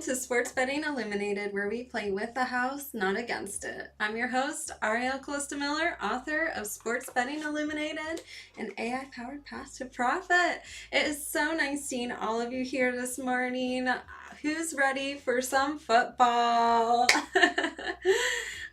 to Sports Betting Illuminated, where we play with the house, not against it. I'm your host, Ariel Miller, author of Sports Betting Illuminated, an AI-powered path to profit. It is so nice seeing all of you here this morning. Who's ready for some football?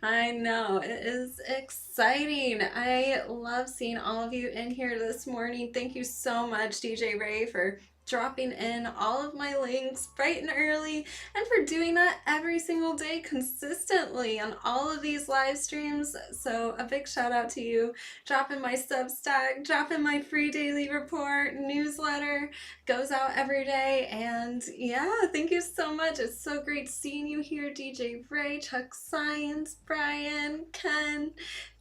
I know, it is exciting. I love seeing all of you in here this morning. Thank you so much, DJ Ray, for dropping in all of my links bright and early, and for doing that every single day consistently on all of these live streams. So a big shout out to you. Drop in my Substack, drop in my free daily report newsletter, goes out every day. And yeah, thank you so much. It's so great seeing you here, DJ Ray, Chuck Science, Brian, Ken,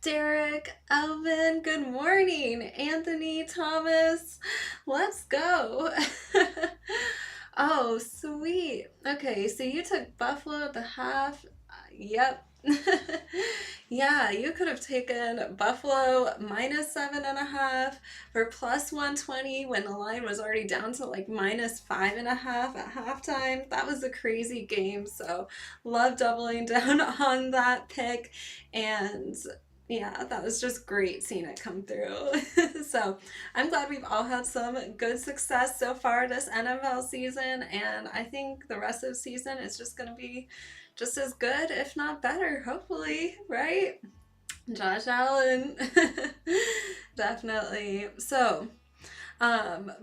Derek, Elvin, good morning. Anthony, Thomas, let's go. Oh, sweet. Okay, so you took Buffalo at the half. Yep. Yeah, you could have taken Buffalo minus 7.5 for plus 120 when the line was already down to like minus 5.5 at halftime. That was a crazy game, so love doubling down on that pick. And yeah, that was just great seeing it come through. So I'm glad we've all had some good success so far this NFL season, and I think the rest of the season is just going to be just as good, if not better, hopefully, right? Josh Allen. Definitely. So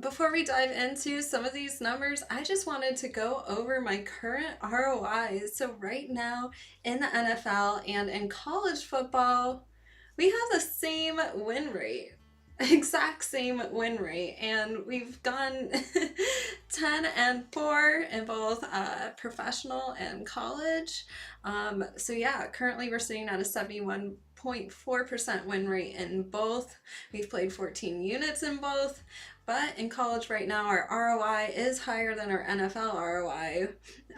before we dive into some of these numbers, I just wanted to go over my current ROIs. So right now in the NFL and in college football, we have the same win rate, exact same win rate, and we've gone 10-4 in both professional and college. So yeah, currently we're sitting at a 71.4% win rate in both. We've played 14 units in both, but in college right now our ROI is higher than our NFL ROI.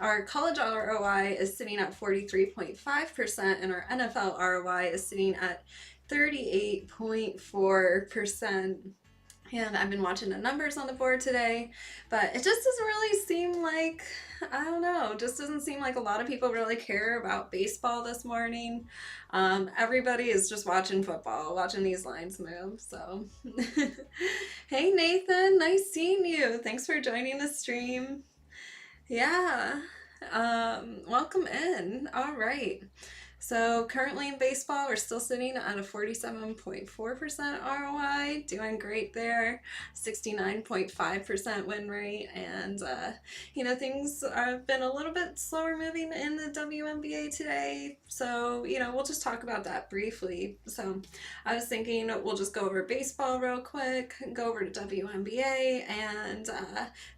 Our college ROI is sitting at 43.5% and our NFL ROI is sitting at 38.4%. And I've been watching the numbers on the board today, but it just doesn't really seem like, I don't know, just doesn't seem like a lot of people really care about baseball this morning. Everybody is just watching football, watching these lines move, so. Hey Nathan, nice seeing you. Thanks for joining the stream. Yeah, welcome in. All right. So currently in baseball, we're still sitting at a 47.4% ROI, doing great there, 69.5% win rate, and things have been a little bit slower moving in the WNBA today, so we'll just talk about that briefly. So I was thinking we'll just go over baseball real quick, go over to WNBA, and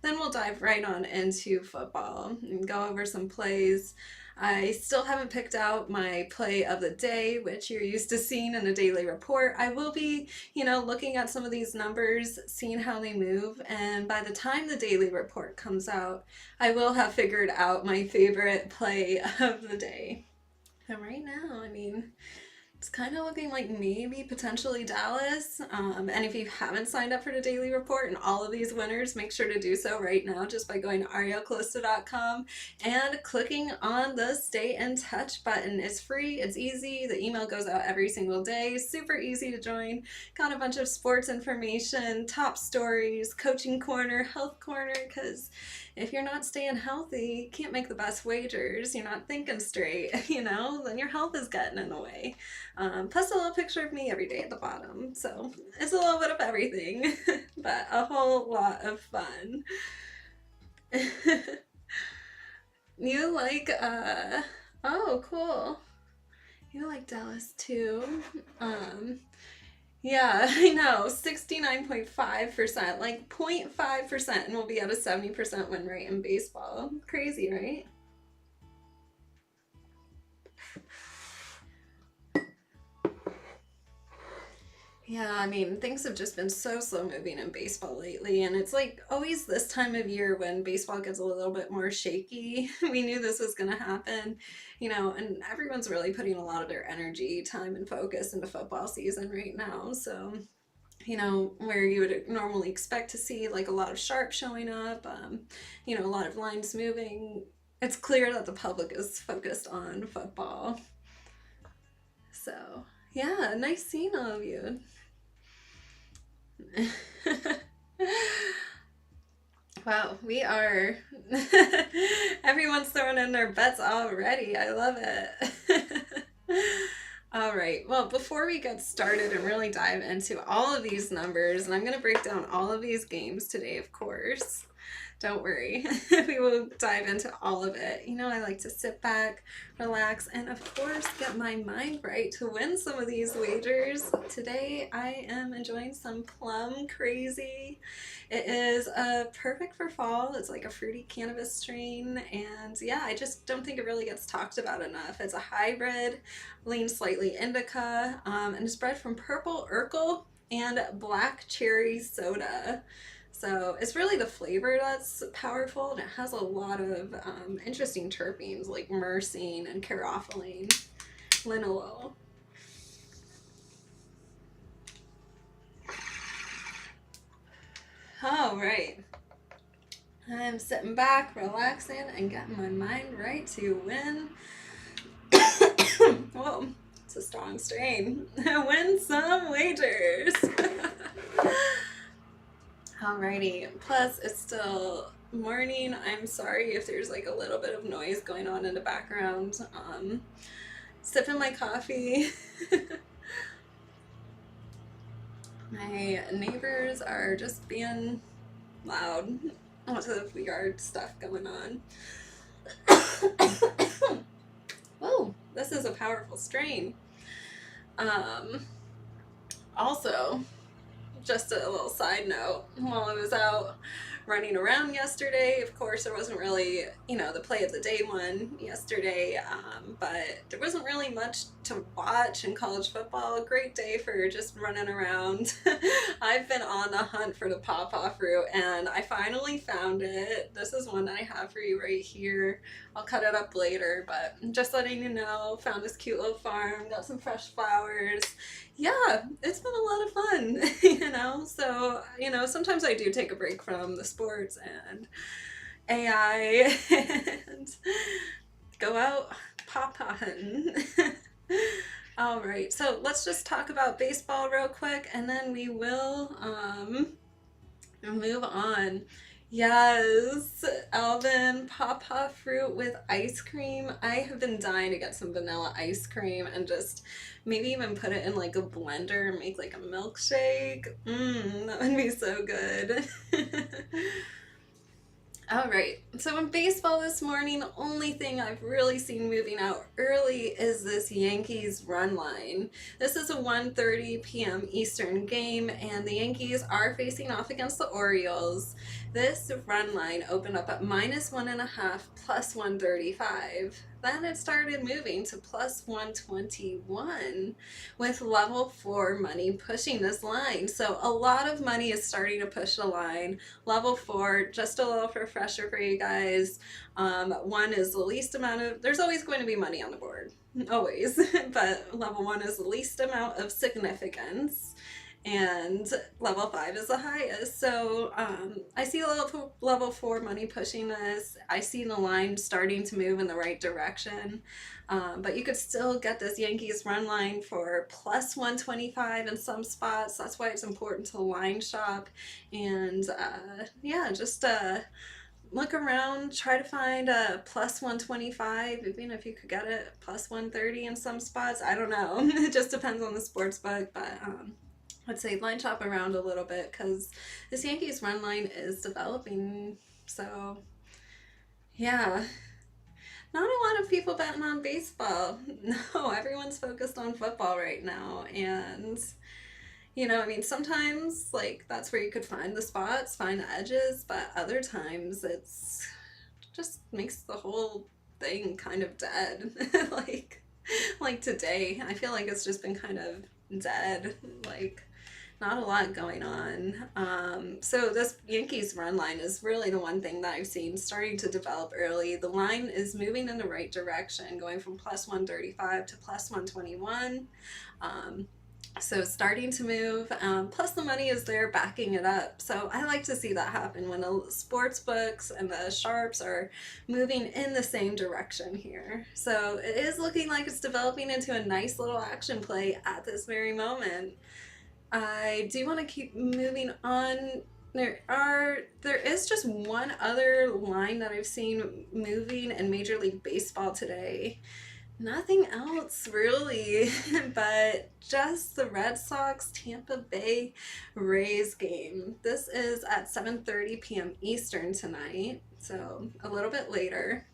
then we'll dive right on into football and go over some plays. I still haven't picked out my play of the day, which you're used to seeing in a daily report. I will be, looking at some of these numbers, seeing how they move, and by the time the daily report comes out, I will have figured out my favorite play of the day. And right now, it's kind of looking like maybe potentially Dallas. And if you haven't signed up for the daily report and all of these winners, make sure to do so right now just by going to arielcalista.com and clicking on the Stay in Touch button. It's free, it's easy, the email goes out every single day, super easy to join. Got a bunch of sports information, top stories, coaching corner, health corner, because if you're not staying healthy, you can't make the best wagers, you're not thinking straight, then your health is getting in the way. Plus a little picture of me every day at the bottom. So it's a little bit of everything, but a whole lot of fun. You like, oh, cool. You like Dallas too. Yeah, I know, 69.5%, like 0.5%, and we'll be at a 70% win rate in baseball. Crazy, right? Yeah, things have just been so slow moving in baseball lately, and it's like always this time of year when baseball gets a little bit more shaky. We knew this was going to happen, and everyone's really putting a lot of their energy, time, and focus into football season right now, so where you would normally expect to see like a lot of sharp showing up, a lot of lines moving, it's clear that the public is focused on football. So, yeah, nice seeing all of you. Wow, we are. Everyone's throwing in their bets already. I love it. All right, well, before we get started and really dive into all of these numbers, and I'm going to break down all of these games today, of course. Don't worry, we will dive into all of it. You know, I like to sit back, relax, and of course get my mind right to win some of these wagers. Today I am enjoying some Plum Crazy. It is perfect for fall. It's like a fruity cannabis strain, and yeah, I just don't think it really gets talked about enough. It's a hybrid, leans slightly indica, and it's bred from purple Urkel and black cherry soda. So it's really the flavor that's powerful, and it has a lot of interesting terpenes like myrcene and caryophyllene, linalool. All right. I'm sitting back, relaxing, and getting my mind right to win. Whoa, it's a strong strain. Win some wagers. Alrighty, plus it's still morning. I'm sorry if there's like a little bit of noise going on in the background. Sipping my coffee. My neighbors are just being loud. Lots of weird stuff going on. Whoa, this is a powerful strain. Also, just a little side note, while I was out running around yesterday, of course there wasn't really, the play of the day one yesterday, but there wasn't really much to watch in college football. A great day for just running around. I've been on the hunt for the pawpaw fruit, and I finally found it. This is one that I have for you right here. I'll cut it up later, but just letting you know, found this cute little farm, got some fresh flowers. Yeah, it's been a lot of fun, so, sometimes I do take a break from the sports and AI and go out pawpaw hunting. All right, so let's just talk about baseball real quick, and then we will move on. Yes, Alvin, pawpaw fruit with ice cream. I have been dying to get some vanilla ice cream and just maybe even put it in like a blender and make like a milkshake. That would be so good. All right, so in baseball this morning, the only thing I've really seen moving out early is this Yankees run line. This is a 1:30 p.m. Eastern game, and the Yankees are facing off against the Orioles. This run line opened up at -1.5, plus 135. Then it started moving to plus 121 with level 4 money pushing this line. So a lot of money is starting to push the line. Level 4, just a little refresher for you guys. 1 is the least amount of, there's always going to be money on the board, always, but level 1 is the least amount of significance, and level 5 is the highest. So I see level 4 money pushing this. I see the line starting to move in the right direction, but you could still get this Yankees run line for plus 125 in some spots. That's why it's important to line shop, and just look around, try to find a plus 125, even if you could get it plus 130 in some spots. I don't know. It just depends on the sports book, but I'd say line shop around a little bit because this Yankees run line is developing. So yeah, not a lot of people betting on baseball. No, everyone's focused on football right now. And sometimes like that's where you could find the spots, find the edges, but other times it's just makes the whole thing kind of dead. like today, I feel like it's just been kind of dead. Like not a lot going on. So this Yankees run line is really the one thing that I've seen starting to develop early. The line is moving in the right direction, going from plus 135 to plus 121. So starting to move, plus the money is there backing it up. So I like to see that happen when the sports books and the sharps are moving in the same direction here. So it is looking like it's developing into a nice little action play at this very moment. I do want to keep moving on. There is just one other line that I've seen moving in Major League Baseball today. Nothing else really, but just the Red Sox Tampa Bay Rays game. This is at 7:30 p.m. Eastern tonight, so a little bit later.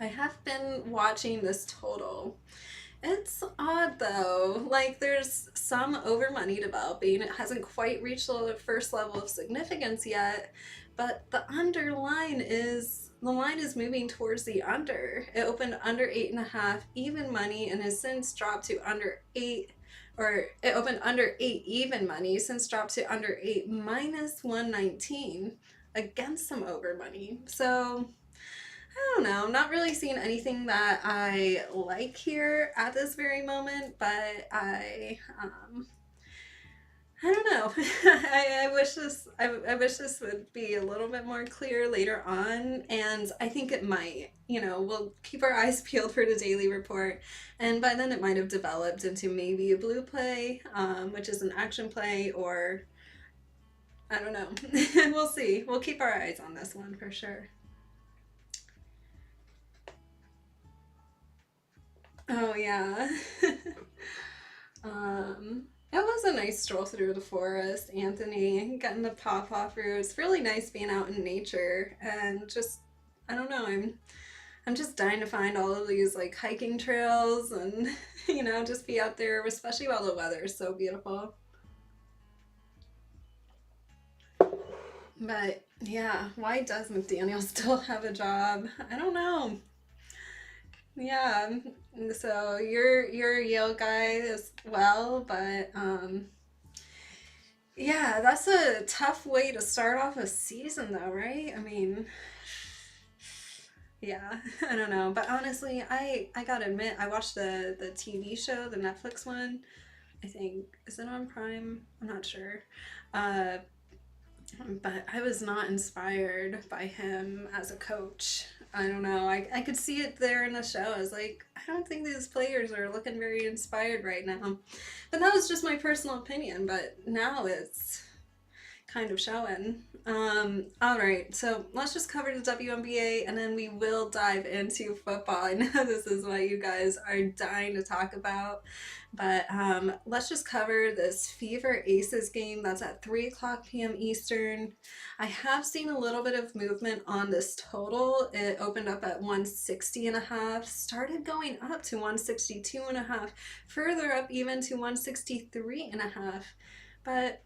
I have been watching this total. It's odd though, like there's some over money developing. It hasn't quite reached the first level of significance yet, but the line is moving towards the under. It opened under 8.5 even money and has since dropped to under 8, or it opened under 8 even money, since dropped to under 8 minus 119 against some over money. So I don't know, I'm not really seeing anything that I like here at this very moment, but I don't know. I wish this would be a little bit more clear later on, and I think it might. We'll keep our eyes peeled for the daily report, and by then it might have developed into maybe a blue play, which is an action play, or I don't know. We'll see. We'll keep our eyes on this one for sure. Oh yeah. It was a nice stroll through the forest, Anthony, getting the pawpaw fruit. It's really nice being out in nature and just I don't know, I'm just dying to find all of these like hiking trails and just be out there, especially while the weather is so beautiful. But yeah, why does McDaniel still have a job? I don't know. Yeah, so you're a Yale guy as well, but yeah, that's a tough way to start off a season though, right? I mean, yeah, I don't know, but honestly, I gotta admit, I watched the TV show, the Netflix one. I think is it on Prime? I'm not sure. Uh, but I was not inspired by him as a coach. I don't know. I could see it there in the show. I was like, I don't think these players are looking very inspired right now. But that was just my personal opinion. But now it's kind of showing. All right, so let's just cover the WNBA and then we will dive into football. I know this is what you guys are dying to talk about, but let's just cover this Fever Aces game that's at 3 o'clock p.m. Eastern. I have seen a little bit of movement on this total. It opened up at 160.5, started going up to 162.5, further up even to 163.5, but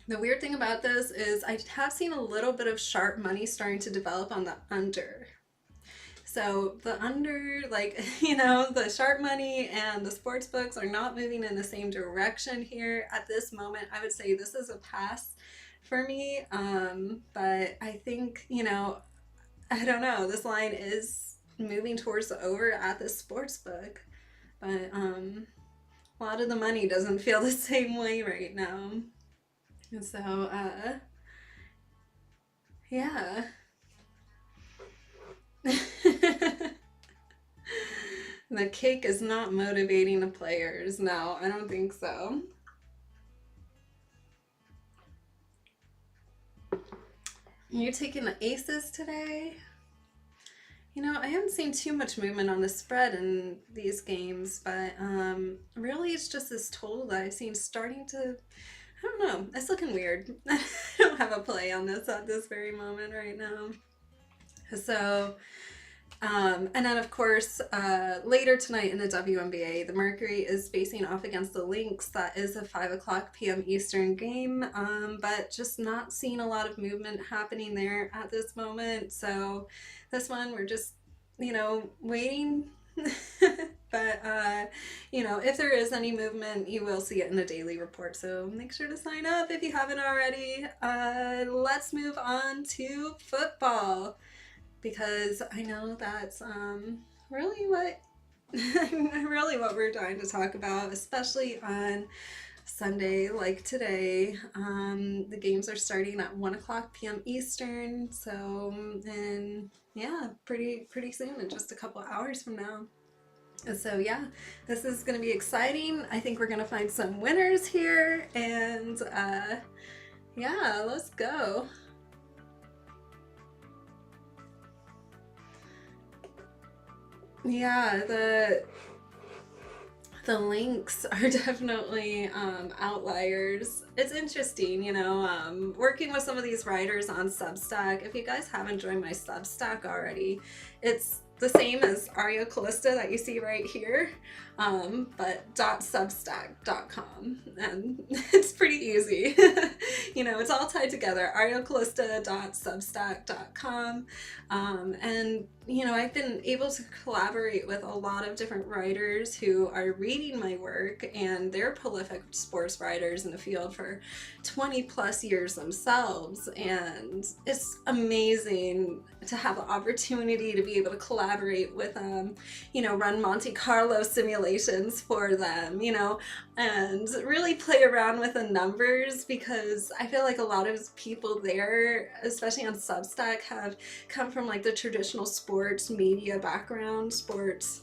the weird thing about this is I have seen a little bit of sharp money starting to develop on the under. So the under, like, the sharp money and the sports books are not moving in the same direction here at this moment. I would say this is a pass for me. But I think, I don't know, this line is moving towards the over at the sports book. But a lot of the money doesn't feel the same way right now. So, yeah. The cake is not motivating the players. No, I don't think so. You're taking the aces today? I haven't seen too much movement on the spread in these games, but really it's just this total that I've seen starting to, I don't know, it's looking weird. I don't have a play on this at this very moment right now. So, and then of course, later tonight in the WNBA, the Mercury is facing off against the Lynx. That is a 5 o'clock p.m. Eastern game, but just not seeing a lot of movement happening there at this moment. So this one, we're just, waiting. But, if there is any movement, you will see it in the daily report. So make sure to sign up if you haven't already. Let's move on to football, because I know that's really what we're trying to talk about, especially on Sunday like today. The games are starting at 1 p.m. Eastern, so and yeah, pretty soon, in just a couple hours from now. And so yeah, this is going to be exciting. I think we're going to find some winners here, and yeah, let's go. Yeah, the links are definitely outliers. It's interesting, you know, working with some of these writers on Substack. If you guys haven't joined my Substack already, it's the same as arielcalista that you see right here, but .substack.com, and it's pretty easy. You know, it's all tied together, arielcalista.substack.com, and you know, I've been able to collaborate with a lot of different writers who are reading my work, and they're prolific sports writers in the field for 20 plus years themselves, and it's amazing to have the opportunity to be able to collaborate with them, you know, run Monte Carlo simulations for them, you know, and really play around with the numbers, because I feel like a lot of people there, especially on Substack, have come from like the traditional sports media background, sports,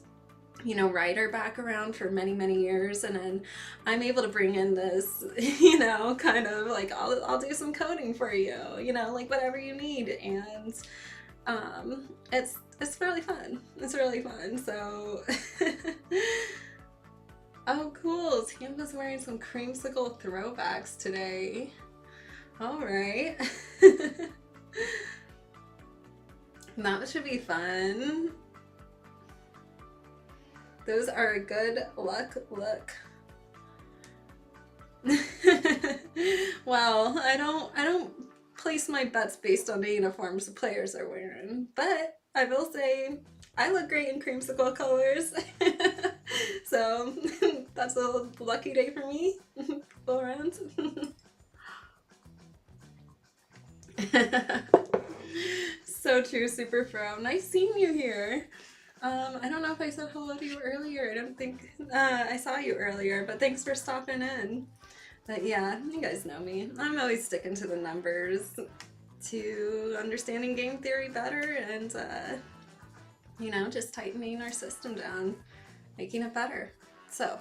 you know, writer background for many years, and then I'm able to bring in this, you know, kind of like I'll do some coding for you, you know, like whatever you need, and it's really fun. It's really fun. So oh cool, Tampa's wearing some creamsicle throwbacks today. All right. That should be fun. Those are a good luck look. Well, I don't place my bets based on the uniforms the players are wearing, but I will say I look great in creamsicle colors. So that's a lucky day for me. Go around. So true, Super Fro. Nice seeing you here. I don't know if I said hello to you earlier. I don't think I saw you earlier, but thanks for stopping in. But yeah, you guys know me. I'm always sticking to the numbers, to understanding game theory better, and you know, just tightening our system down, making it better. So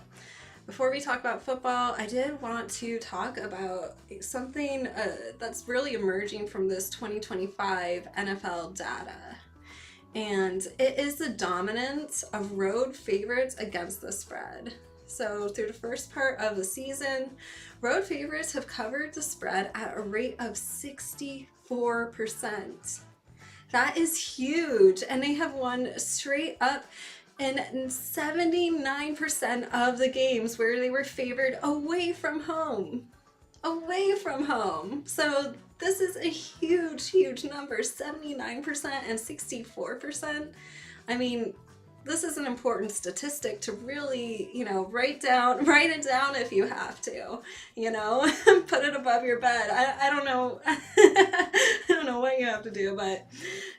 before we talk about football, I did want to talk about something that's really emerging from this 2025 NFL data. And it is the dominance of road favorites against the spread. So through the first part of the season, road favorites have covered the spread at a rate of 64%. That is huge, and they have won straight up in 79% of the games where they were favored away from home. Away from home. So this is a huge number, 79% and 64%. I mean, this is an important statistic to really, you know, write it down if you have to, you know, put it above your bed. I don't know. I don't know what you have to do, but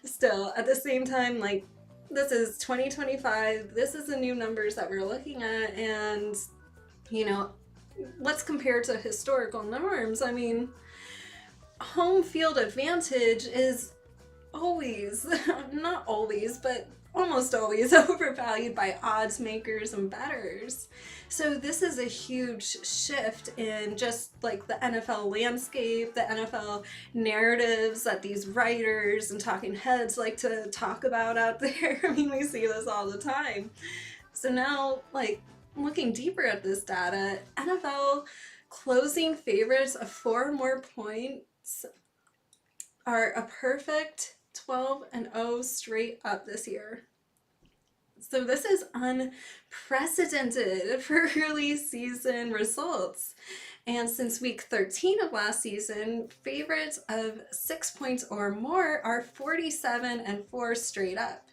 still, at the same time, like, this is 2025. This is the new numbers that we're looking at, and, you know, let's compare to historical norms. I mean, home field advantage is always, not always, but almost always overvalued by odds makers and bettors. So this is a huge shift in just like the NFL landscape, the NFL narratives that these writers and talking heads like to talk about out there. I mean, we see this all the time. So now, like, looking deeper at this data, NFL closing favorites of 4 or more points are a perfect 12-0 straight up this year. So this is unprecedented for early season results. And since week 13 of last season, favorites of 6 points or more are 47-4 straight up.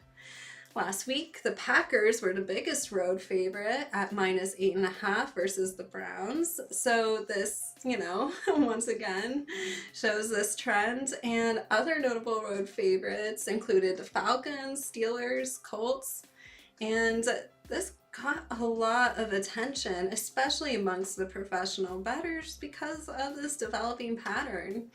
Last week, the Packers were the biggest road favorite at -8.5 versus the Browns. So this, you know, once again shows this trend. And other notable road favorites included the Falcons, Steelers, Colts. And this got a lot of attention, especially amongst the professional bettors, because of this developing pattern.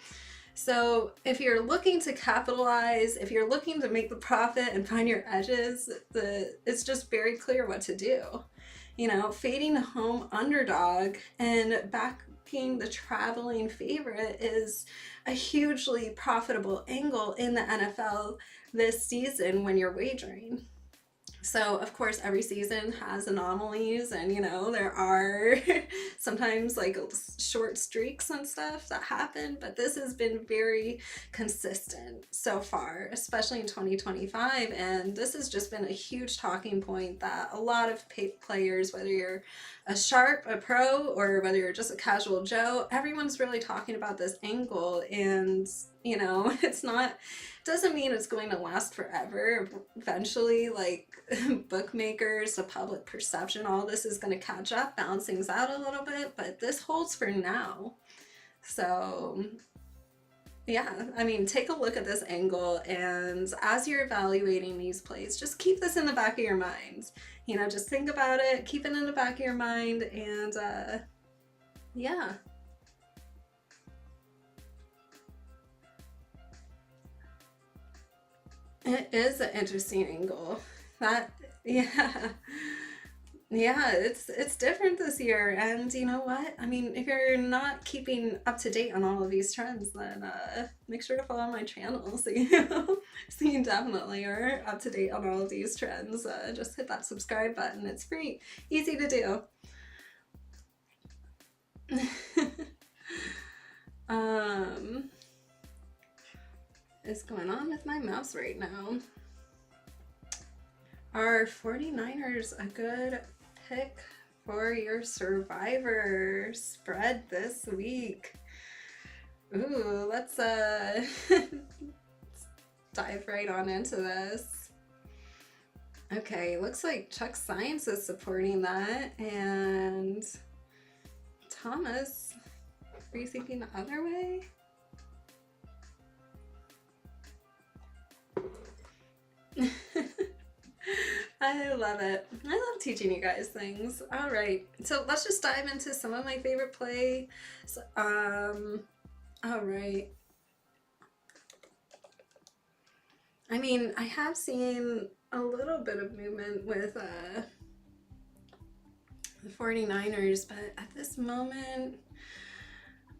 So if you're looking to capitalize, if you're looking to make the profit and find your edges, it's just very clear what to do. You know, fading the home underdog and backing the traveling favorite is a hugely profitable angle in the NFL this season when you're wagering. So, of course, every season has anomalies, and you know, there are sometimes like short streaks and stuff that happen, but this has been very consistent so far, especially in 2025. And this has just been a huge talking point that a lot of players, whether you're a sharp, a pro, or whether you're just a casual Joe, everyone's really talking about this angle. And you know, it's not, doesn't mean it's going to last forever. Eventually, like bookmakers, the public perception, all this is going to catch up, balance things out a little bit, but this holds for now. So yeah, I mean, take a look at this angle, and as you're evaluating these plays, just keep this in the back of your mind. You know, just think about it, keep it in the back of your mind, and yeah. It is an interesting angle. That, yeah. Yeah, it's different this year. And you know what? I mean, if you're not keeping up to date on all of these trends, then make sure to follow my channel so you definitely are up to date on all of these trends. Just hit that subscribe button. It's free, easy to do. Is going on with my mouse right now? Are 49ers a good pick for your survivor spread this week? Ooh, let's dive right on into this. Okay, looks like Chuck Science is supporting that, and Thomas, are you thinking the other way? I love it. I love teaching you guys things. All right, so let's just dive into some of my favorite plays. All right. I mean, I have seen a little bit of movement with the 49ers, but at this moment,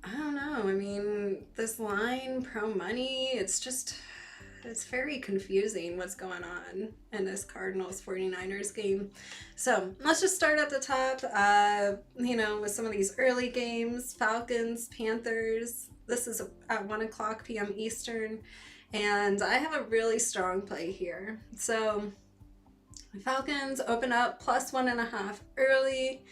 I don't know. I mean, this line, pro money, it's very confusing what's going on in this Cardinals 49ers game. So let's just start at the top, you know, with some of these early games. Falcons, Panthers. This is at 1 o'clock p.m. Eastern. And I have a really strong play here. So the Falcons open up plus 1.5 early.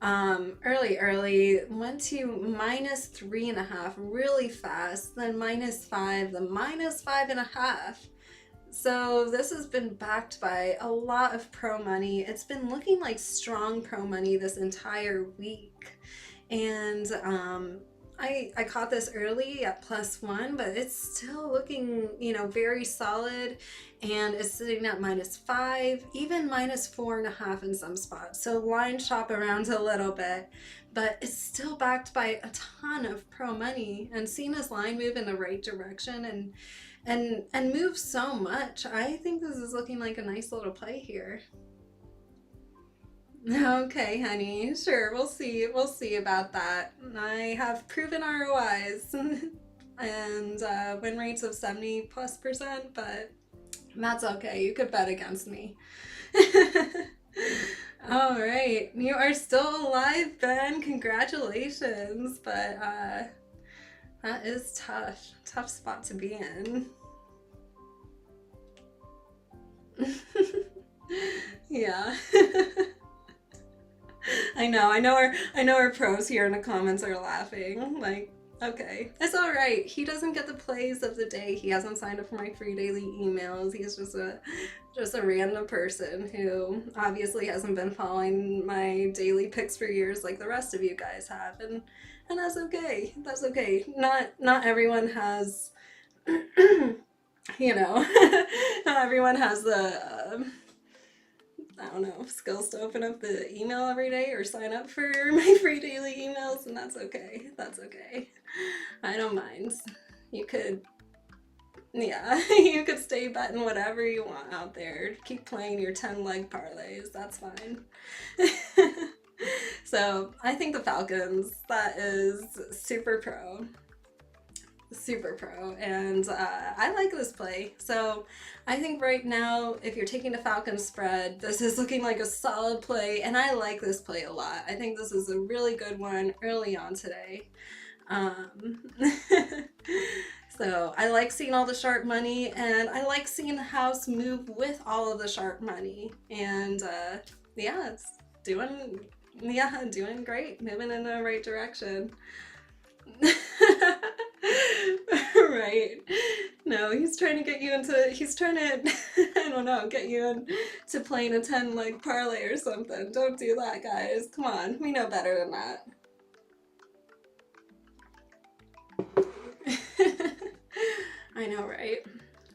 Early, went to minus 3.5 really fast, then -5, then -5.5. So this has been backed by a lot of pro money. It's been looking like strong pro money this entire week. And I caught this early at +1, but it's still looking, you know, very solid, and it's sitting at -5, even -4.5 in some spots. So line shop around a little bit, but it's still backed by a ton of pro money, and seeing this line move in the right direction and move so much, I think this is looking like a nice little play here. Okay, honey. Sure, we'll see. We'll see about that. I have proven ROIs and win rates of 70+%, but that's okay. You could bet against me. All right. You are still alive, Ben. Congratulations. But that is tough. Tough spot to be in. Yeah. I know our pros here in the comments are laughing. Like, okay, it's all right. He doesn't get the plays of the day. He hasn't signed up for my free daily emails. He's just a random person who obviously hasn't been following my daily picks for years like the rest of you guys have, and that's okay. That's okay. Not everyone has, you know, not everyone has the don't know, skills to open up the email every day or sign up for my free daily emails, and that's okay. That's okay. I don't mind. You could, yeah, you could stay betting whatever you want out there. Keep playing your 10 leg parlays. That's fine. So I think the Falcons, that is super pro. Super pro, and I like this play. So I think right now, if you're taking the Falcons spread, this is looking like a solid play, and I like this play a lot. I think this is a really good one early on today. So I like seeing all the sharp money, and I like seeing the house move with all of the sharp money, and yeah, it's doing great, moving in the right direction. Right. No, he's trying to get you into, he's trying to, I don't know, get you into playing a 10 leg parlay or something. Don't do that, guys. Come on, we know better than that. I know, right?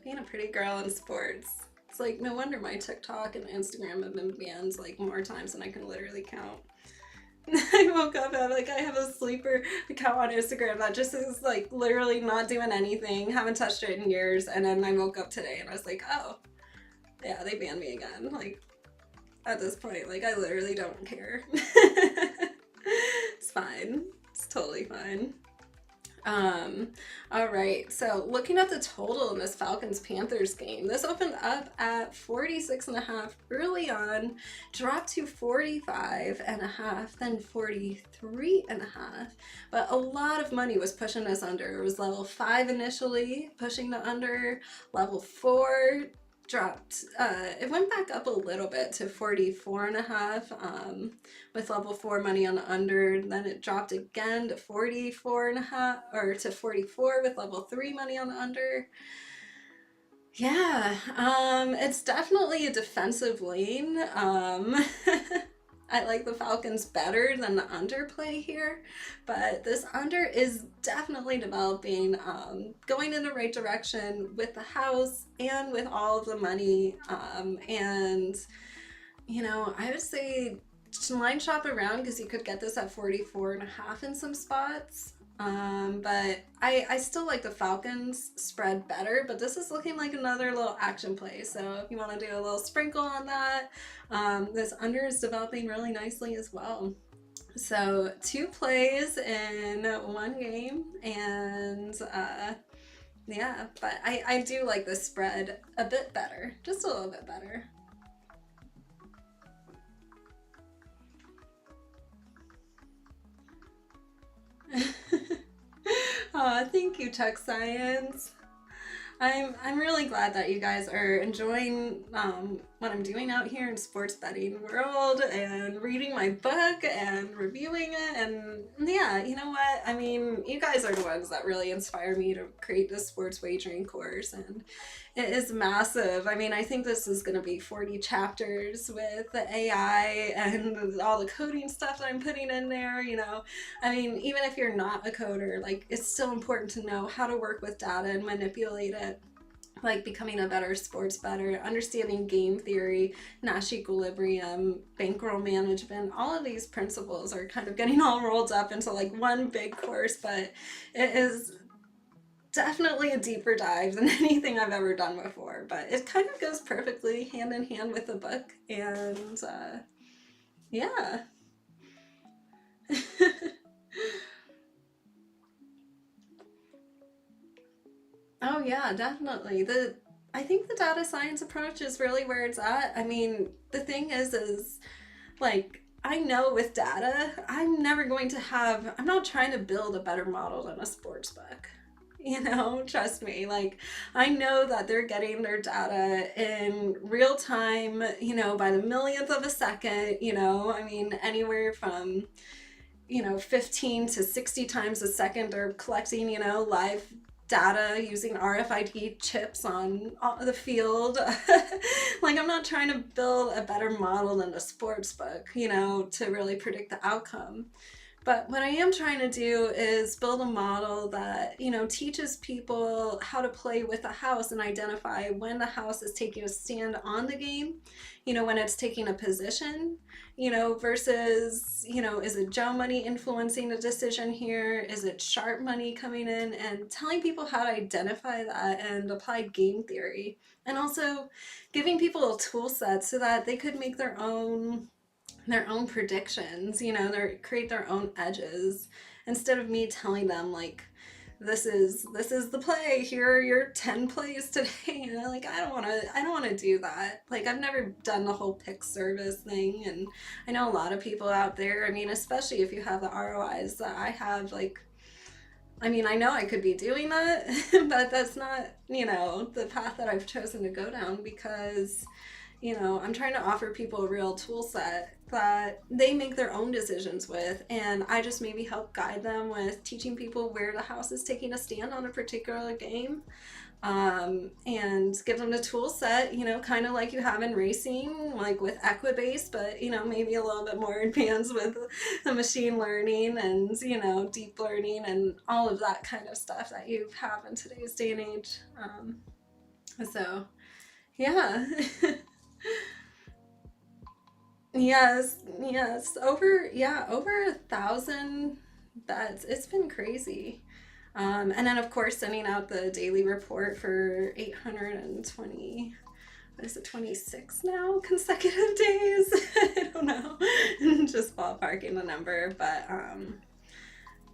Being a pretty girl in sports. It's like, no wonder my TikTok and Instagram have been banned like more times than I can literally count. I woke up and I have a sleeper account on Instagram that just is like literally not doing anything, haven't touched it in years, and then I woke up today and I was like, oh, yeah, they banned me again. Like, at this point, like, I literally don't care. It's fine. It's totally fine. All right, so looking at the total in this Falcons-Panthers game, this opened up at 46.5 early on, dropped to 45.5, then 43.5, but a lot of money was pushing us under. It was level 5 initially, pushing the under, level 4 dropped, it went back up a little bit to 44.5 with level 4 money on the under, then it dropped again to 44.5 or to 44 with level 3 money on the under. Yeah, it's definitely a defensive lane. I like the Falcons better than the underplay here, but this under is definitely developing, going in the right direction with the house and with all of the money, and, you know, I would say line shop around because you could get this at 44.5 in some spots. But I still like the Falcons spread better, but this is looking like another little action play. So if you want to do a little sprinkle on that, this under is developing really nicely as well. So 2 plays in 1 game, and yeah, but I do like the spread a bit better, just a little bit better. Oh, thank you, Tech Science. I'm really glad that you guys are enjoying what I'm doing out here in sports betting world and reading my book and reviewing it. And yeah, you know what? I mean, you guys are the ones that really inspire me to create this sports wagering course, and it is massive. I mean, I think this is going to be 40 chapters with the AI and all the coding stuff that I'm putting in there, you know. I mean, even if you're not a coder, like, it's still important to know how to work with data and manipulate it. Like becoming a better sports bettor, understanding game theory, Nash equilibrium, bankroll management, all of these principles are kind of getting all rolled up into like one big course, but it is definitely a deeper dive than anything I've ever done before, but it kind of goes perfectly hand in hand with the book, and yeah. Oh yeah, definitely. I think the data science approach is really where it's at. I mean, the thing is like, I know with data, I'm not trying to build a better model than a sports book. You know, trust me, like, I know that they're getting their data in real time, you know, by the millionth of a second, you know, I mean, anywhere from, you know, 15 to 60 times a second they're collecting, you know, live data using RFID chips on the field. Like, I'm not trying to build a better model than a sports book, you know, to really predict the outcome. But what I am trying to do is build a model that, you know, teaches people how to play with the house and identify when the house is taking a stand on the game, you know, when it's taking a position, you know, versus, you know, is it Joe money influencing the decision here? Is it sharp money coming in? And telling people how to identify that and apply game theory. And also giving people a tool set so that they could make their own predictions, you know, create their own edges instead of me telling them like this is the play, here are your 10 plays today. And I'm like, I don't want to do that. Like, I've never done the whole pick service thing, and I know a lot of people out there, I mean, especially if you have the ROIs that I have, like, I mean, I know I could be doing that, but that's not, you know, the path that I've chosen to go down, because, you know, I'm trying to offer people a real tool set that they make their own decisions with, and I just maybe help guide them with teaching people where the house is taking a stand on a particular game, and give them the tool set, you know, kind of like you have in racing, like with Equibase, but, you know, maybe a little bit more advanced with the machine learning and, you know, deep learning and all of that kind of stuff that you have in today's day and age. So, yeah. Yes, over 1,000 bets. It's been crazy. And then of course sending out the daily report for 820, what is it, 26 now consecutive days? I don't know. Just ballparking the number, but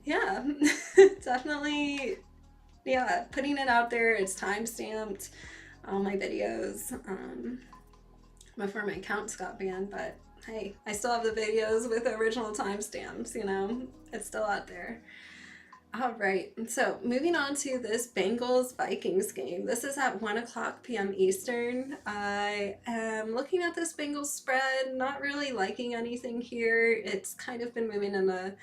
yeah, definitely, yeah, putting it out there. It's time stamped, all my videos, before my accounts got banned, but hey, I still have the videos with original timestamps, you know, it's still out there. All right, so moving on to this Bengals-Vikings game. This is at 1 o'clock p.m. Eastern. I am looking at this Bengals spread, not really liking anything here. It's kind of been moving in the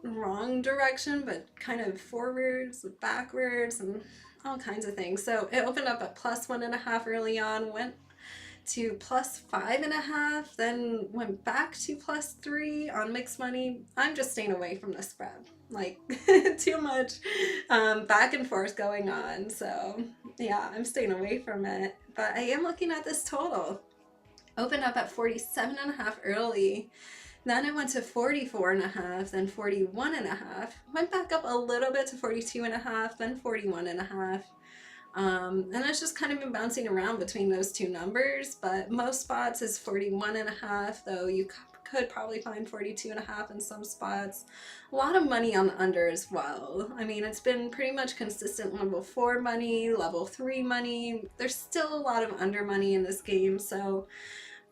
wrong direction, but kind of forwards, backwards, and all kinds of things. So it opened up at +1.5 early on, went to +5.5, then went back to +3 on mixed money. I'm just staying away from the spread. Like, too much back and forth going on. So yeah, I'm staying away from it. But I am looking at this total. Opened up at 47.5 early. Then it went to 44.5, then 41.5. Went back up a little bit to 42.5, then 41.5. And it's just kind of been bouncing around between those two numbers, but most spots is 41.5, though you could probably find 42.5 in some spots. A lot of money on the under as well. I mean, it's been pretty much consistent level 4 money, level 3 money. There's still a lot of under money in this game, so,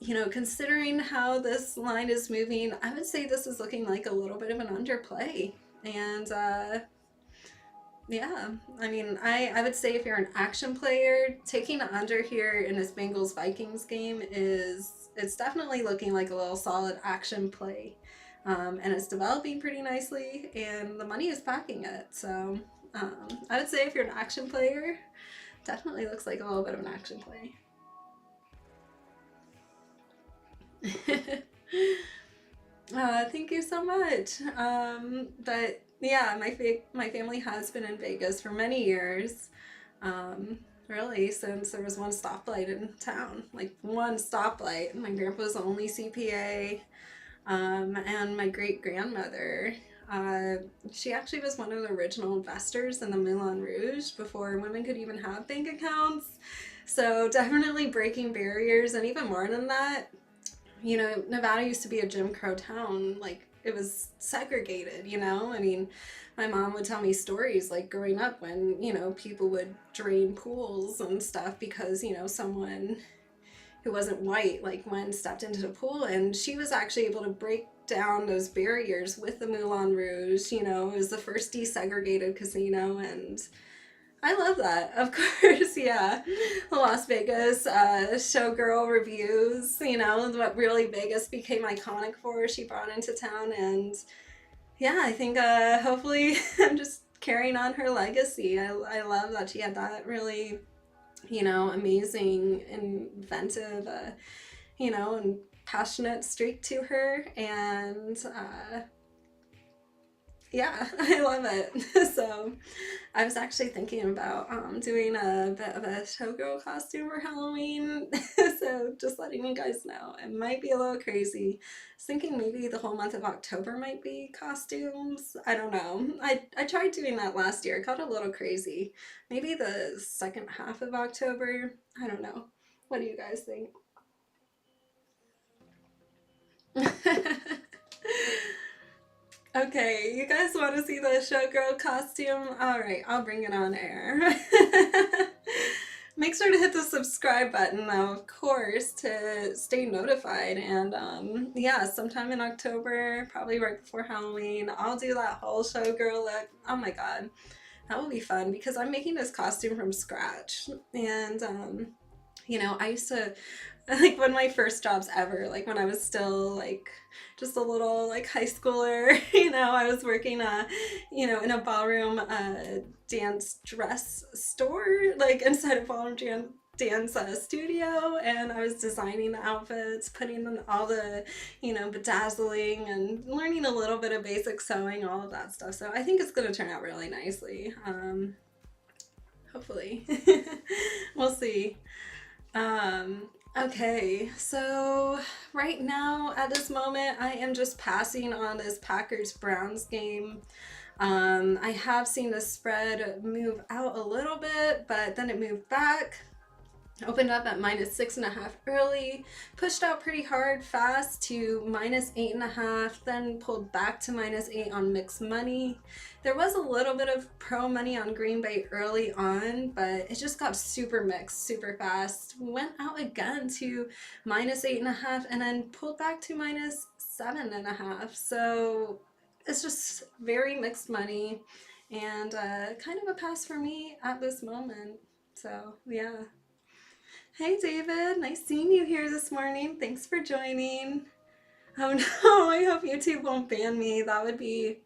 you know, considering how this line is moving, I would say this is looking like a little bit of an underplay. And yeah, I mean, I would say if you're an action player, taking the under here in this Bengals-Vikings game it's definitely looking like a little solid action play. And it's developing pretty nicely, and the money is backing it. So I would say if you're an action player, definitely looks like a little bit of an action play. Thank you so much. But yeah, my family has been in Vegas for many years. Really, since there was one stoplight in town, like one stoplight. My grandpa was the only CPA, and my great grandmother. She actually was one of the original investors in the Moulin Rouge before women could even have bank accounts. So definitely breaking barriers, and even more than that, you know, Nevada used to be a Jim Crow town. Like, it was segregated, you know? I mean, my mom would tell me stories, like, growing up when, you know, people would drain pools and stuff because, you know, someone who wasn't white, like, went and stepped into the pool, and she was actually able to break down those barriers with the Moulin Rouge. You know, it was the first desegregated casino, and I love that, of course. Yeah, Las Vegas showgirl reviews, you know, what really Vegas became iconic for, she brought into town. And yeah, I think hopefully I'm just carrying on her legacy. I love that she had that really, you know, amazing, inventive, you know, and passionate streak to her. And Yeah, I love it. So I was actually thinking about doing a bit of a showgirl costume for Halloween. So just letting you guys know, it might be a little crazy. I was thinking maybe the whole month of October might be costumes. I don't know. I tried doing that last year. It got a little crazy. Maybe the second half of October. I don't know. What do you guys think? Okay, you guys want to see the showgirl costume? All right, I'll bring it on air. Make sure to hit the subscribe button, though, of course, to stay notified. And yeah, sometime in October, probably right before Halloween, I'll do that whole showgirl look. Oh my god, that will be fun because I'm making this costume from scratch. And I used to like one of my first jobs ever, like when I was still like just a little like high schooler, I was working in a ballroom dance dress store, like inside a ballroom dance studio, and I was designing the outfits, putting in all the, bedazzling and learning a little bit of basic sewing, all of that stuff. So I think it's going to turn out really nicely. Hopefully. We'll see. Okay, so right now at this moment, I am just passing on this Packers-Browns game. I have seen the spread move out a little bit, but then it moved back. Opened up at -6.5 early, pushed out pretty hard fast to -8.5, then pulled back to -8 on mixed money. There was a little bit of pro money on Green Bay early on, but it just got super mixed super fast. Went out again to -8.5 and then pulled back to -7.5. So it's just very mixed money and kind of a pass for me at this moment. So yeah. Hey David, nice seeing you here this morning. Thanks for joining. Oh no, I hope YouTube won't ban me. That would be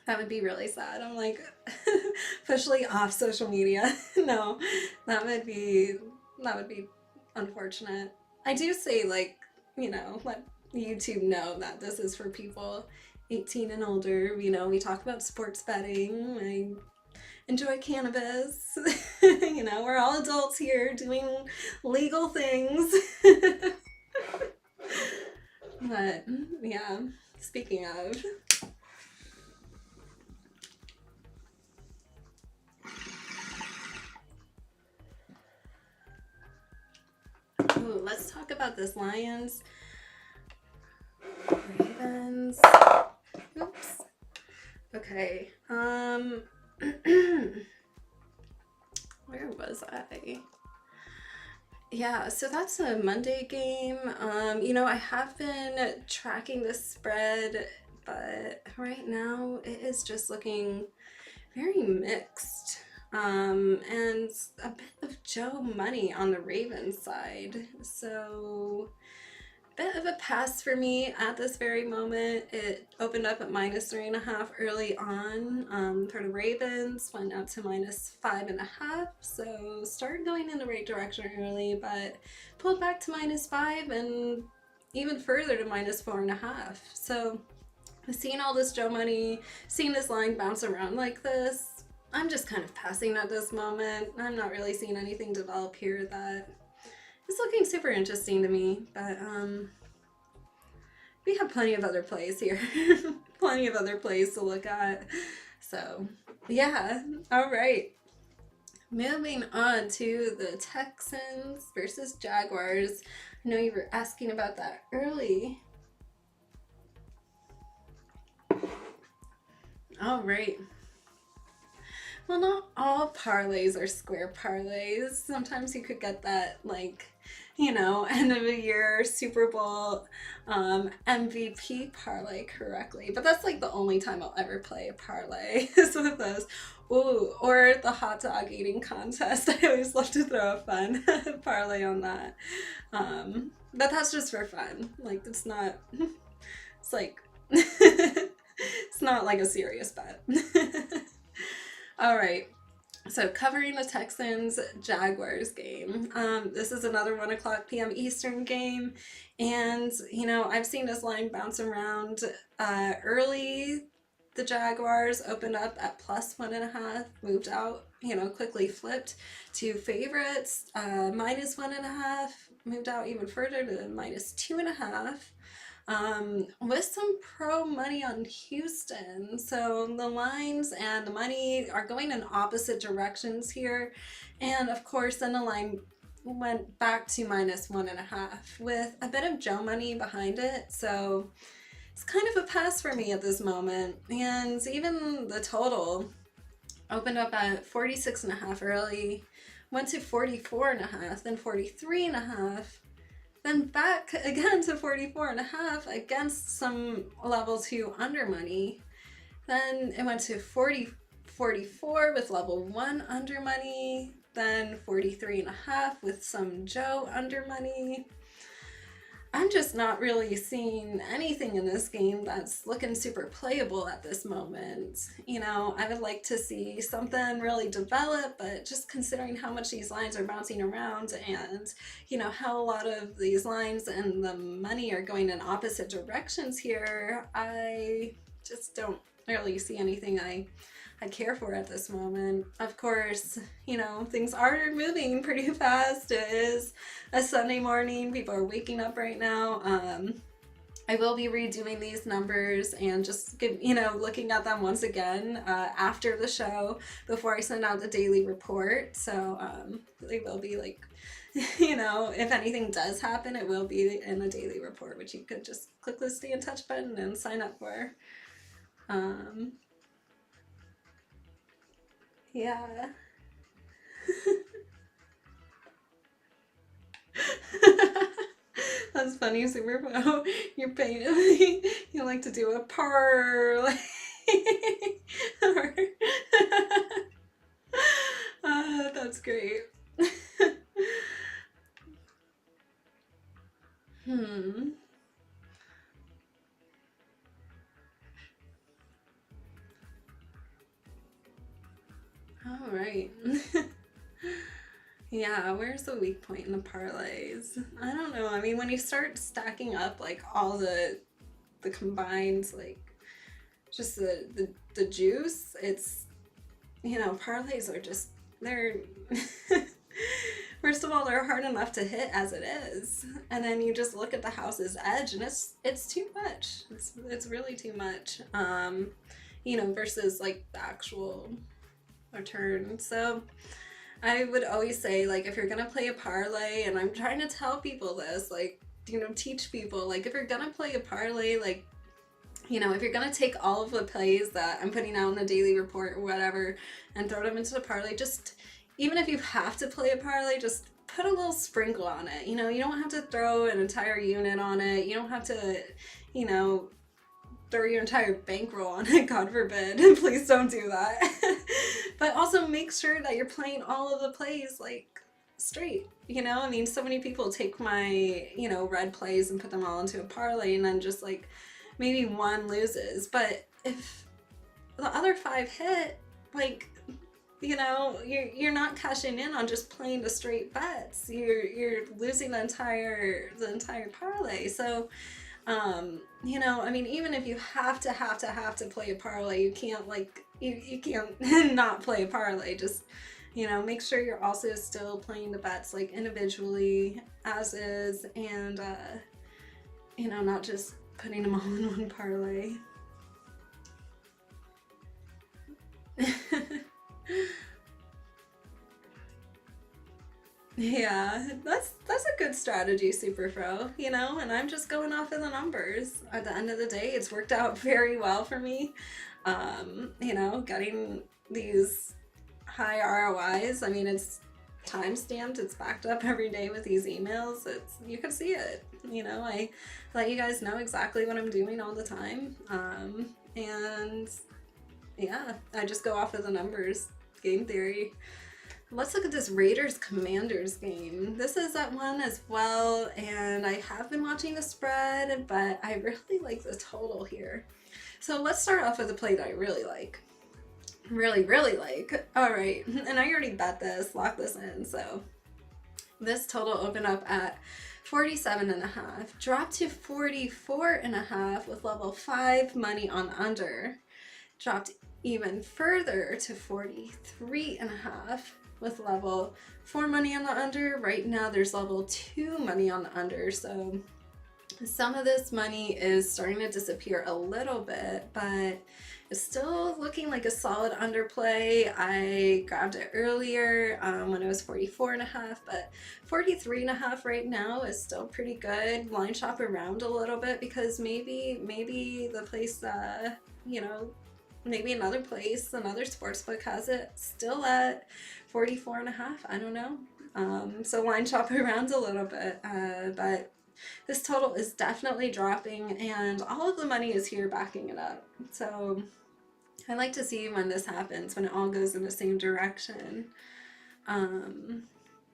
really sad. I'm like officially off social media. No, that would be unfortunate. I do say like, let YouTube know that this is for people 18 and older. We talk about sports betting. I enjoy cannabis. We're all adults here doing legal things. But yeah, speaking of. Ooh, let's talk about this Lions. Ravens. Oops. Okay. Where was I? Yeah, so that's a Monday game. I have been tracking the spread, but right now it is just looking very mixed. And a bit of Joe money on the Ravens side. So bit of a pass for me at this very moment. It opened up at -3.5 early on for the Ravens, went up to -5.5, so started going in the right direction early, but pulled back to -5 and even further to -4.5. So seeing all this Joe money, seeing this line bounce around like this, I'm just kind of passing at this moment. I'm not really seeing anything develop here that it's looking super interesting to me, but we have plenty of other plays here. Plenty of other plays to look at. So, yeah. All right. Moving on to the Texans versus Jaguars. I know you were asking about that early. All right. Well, not all parlays are square parlays. Sometimes you could get that, end of the year Super Bowl MVP parlay correctly. But that's like the only time I'll ever play a parlay is with those. Ooh, or the hot dog eating contest. I always love to throw a fun parlay on that. But that's just for fun. It's not, it's like, it's not like a serious bet. All right, so covering the Texans-Jaguars game. This is another 1:00 p.m. Eastern game, and I've seen this line bounce around early the Jaguars opened up at +1.5, moved out, quickly flipped to favorites, -1.5, moved out even further to -2.5. With some pro money on Houston. So the lines and the money are going in opposite directions here. And of course, then the line went back to -1.5 with a bit of Joe money behind it. So it's kind of a pass for me at this moment. And even the total opened up at 46.5 early, went to 44.5, then 43.5, then back again to 44.5 against some level 2 under money. Then it went to 44 with level 1 under money, then 43.5 with some Joe under money. I'm just not really seeing anything in this game that's looking super playable at this moment. I would like to see something really develop, but just considering how much these lines are bouncing around and, how a lot of these lines and the money are going in opposite directions here, I just don't really see anything I care for at this moment. Of course, things are moving pretty fast. It is a Sunday morning. People are waking up right now. I will be redoing these numbers and just looking at them once again after the show before I send out the daily report. So they will be like, if anything does happen, it will be in the daily report, which you could just click the stay in touch button and sign up for. Yeah. That's funny, Super Pro. You're paying. You like to do a parlay. That's great. All right. Yeah, where's the weak point in the parlays? I don't know. I mean, when you start stacking up like all the combined, like just the juice, it's parlays are just, they're first of all, they're hard enough to hit as it is, and then you just look at the house's edge and it's too much. It's really too much. Versus like the actual return. So I would always say, like, if you're gonna play a parlay, and I'm trying to tell people this, like, teach people, like, if you're gonna play a parlay, like, if you're gonna take all of the plays that I'm putting out in the daily report or whatever and throw them into the parlay, just, even if you have to play a parlay, just put a little sprinkle on it. You don't have to throw an entire unit on it. You don't have to, throw your entire bankroll on it, God forbid. Please don't do that. But also make sure that you're playing all of the plays like straight. I mean, so many people take my, red plays and put them all into a parlay and then just like maybe one loses. But if the other 5 hit, like, you're not cashing in on just playing the straight bets. You're losing the entire parlay. So I mean, even if you have to play a parlay, you can't like, you can't not play a parlay. Just, make sure you're also still playing the bets like individually as is, and, not just putting them all in one parlay. Yeah, that's a good strategy, Super Pro, and I'm just going off of the numbers. At the end of the day, it's worked out very well for me. Getting these high ROIs. I mean, it's time-stamped, it's backed up every day with these emails. You can see it. I let you guys know exactly what I'm doing all the time. And yeah, I just go off of the numbers, game theory. Let's look at this Raiders-Commanders game. This is at 1 as well, and I have been watching the spread, but I really like the total here. So let's start off with a play that I really like. Really, really like. All right, and I already bet this, locked this in, so this total opened up at 47.5, dropped to 44.5 with level 5 money on under. dropped even further to 43.5 with level 4 money on the under. Right now there's level 2 money on the under, so some of this money is starting to disappear a little bit, but it's still looking like a solid underplay. I grabbed it earlier when it was 44.5, but 43.5 right now is still pretty good. Line shop around a little bit because maybe the place, you know, maybe another place, another sportsbook has it still at 44.5. I don't know. So line shop around a little bit, but this total is definitely dropping, and all of the money is here backing it up. So I like to see when this happens, when it all goes in the same direction.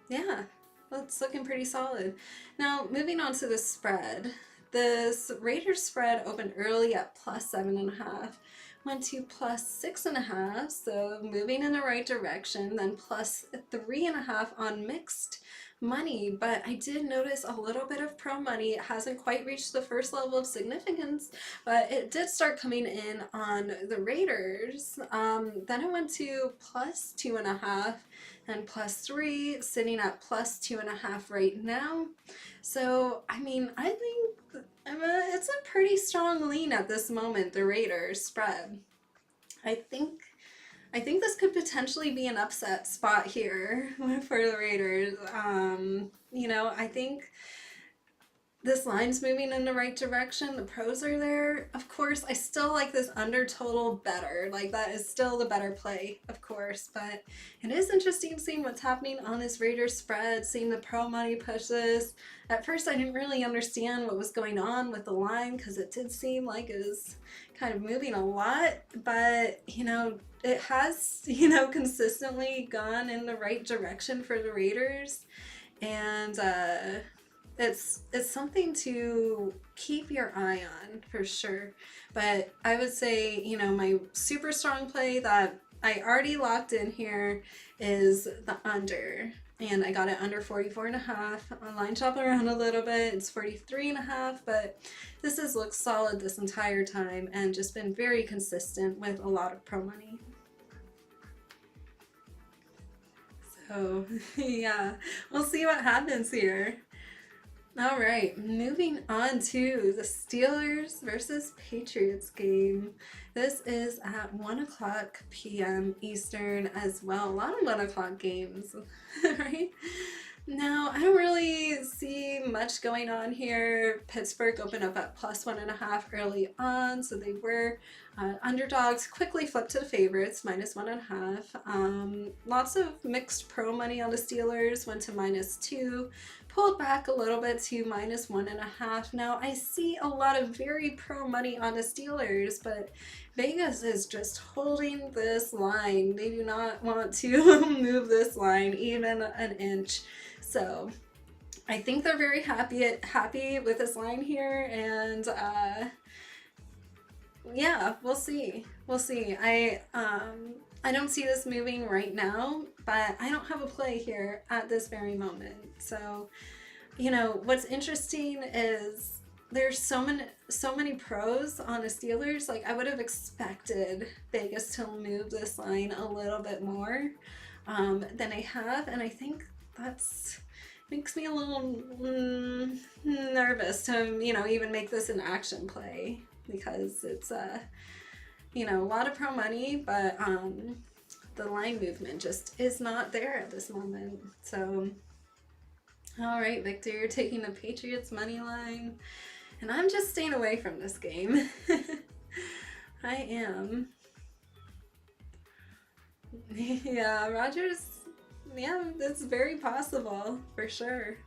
Yeah, that's looking pretty solid. Now, moving on to the spread. This Raiders spread opened early at +7.5, went to +6.5, so moving in the right direction, then +3.5 on mixed money, but I did notice a little bit of pro money. It hasn't quite reached the first level of significance, but it did start coming in on the Raiders. Then it went to +2.5 and +3, sitting at +2.5 right now. So, I mean, I think it's a pretty strong lean at this moment, the Raiders spread. I think this could potentially be an upset spot here for the Raiders. You know, I think this line's moving in the right direction. The pros are there. Of course, I still like this under total better. Like, that is still the better play, of course. But it is interesting seeing what's happening on this Raiders spread, seeing the pro money push this. At first, I didn't really understand what was going on with the line because it did seem like it was kind of moving a lot. But, you know, it has, you know, consistently gone in the right direction for the Raiders, and it's something to keep your eye on for sure. But I would say, you know, my super strong play that I already locked in here is the under, and I got it under 44.5. On line shop around a little bit, it's 43.5, but this has looked solid this entire time and just been very consistent with a lot of pro money. So yeah, we'll see what happens here. All right, moving on to the Steelers versus Patriots game. This is at 1:00 p.m. Eastern as well. A lot of 1 o'clock games, right? Now, I don't really see much going on here. Pittsburgh opened up at +1.5 early on, so they were underdogs. Quickly flipped to the favorites, -1.5. Lots of mixed pro money on the Steelers, went to -2. Pulled back a little bit to -1.5. Now, I see a lot of very pro money on the Steelers, but Vegas is just holding this line. They do not want to move this line even an inch. So I think they're very happy with this line here, and yeah, we'll see. I don't see this moving right now, but I don't have a play here at this very moment. So, you know, what's interesting is there's so many pros on the Steelers. Like, I would have expected Vegas to move this line a little bit more than I have, and I think that's makes me a little nervous to, you know, even make this an action play, because it's you know, a lot of pro money, but the line movement just is not there at this moment. So, all right, Victor, you're taking the Patriots money line, and I'm just staying away from this game. I am. Yeah, Rodgers, yeah, that's very possible, for sure.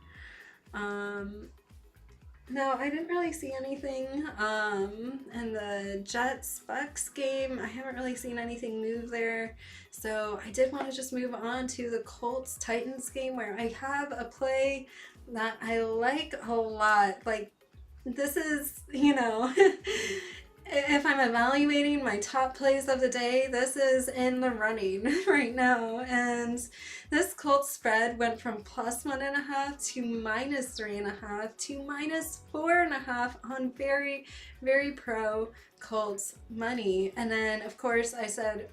No, I didn't really see anything in the Jets-Bucks game. I haven't really seen anything move there. So I did want to just move on to the Colts-Titans game, where I have a play that I like a lot. Like, this is, you know, if I'm evaluating my top plays of the day, this is in the running right now. And this Colts spread went from +1.5 to -3.5 to -4.5 on very, very pro Colts money. And then, of course, I said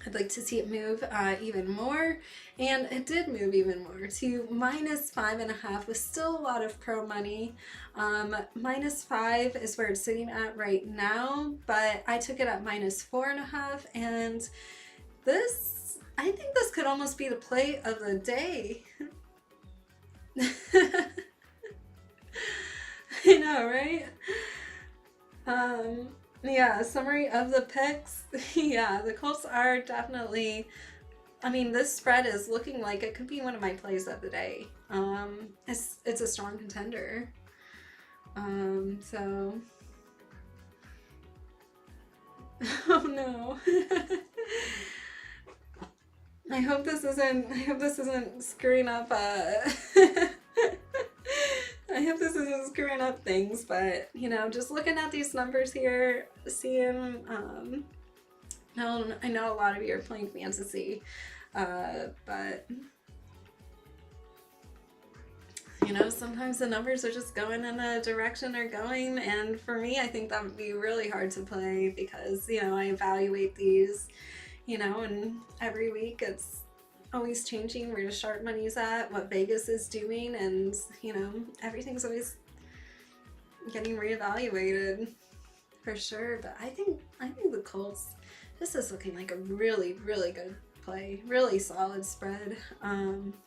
I'd like to see it move even more, and it did move even more to -5.5 with still a lot of pro money. -5 is where it's sitting at right now, but I took it at -4.5, and this, I think this could almost be the play of the day. I know, right? Yeah, summary of the picks. Yeah, the Colts are definitely, I mean, this spread is looking like it could be one of my plays of the day. It's a strong contender. So oh no. I hope this isn't screwing up I hope this isn't screwing up things, but you know, just looking at these numbers here, seeing I know a lot of you are playing fantasy, but you know, sometimes the numbers are just going in a direction they're going, and for me, I think that would be really hard to play because, you know, I evaluate these, you know, and every week it's always changing where the sharp money's at, what Vegas is doing, and you know, everything's always getting reevaluated for sure. But I think the Colts, this is looking like a really, really good play, really solid spread.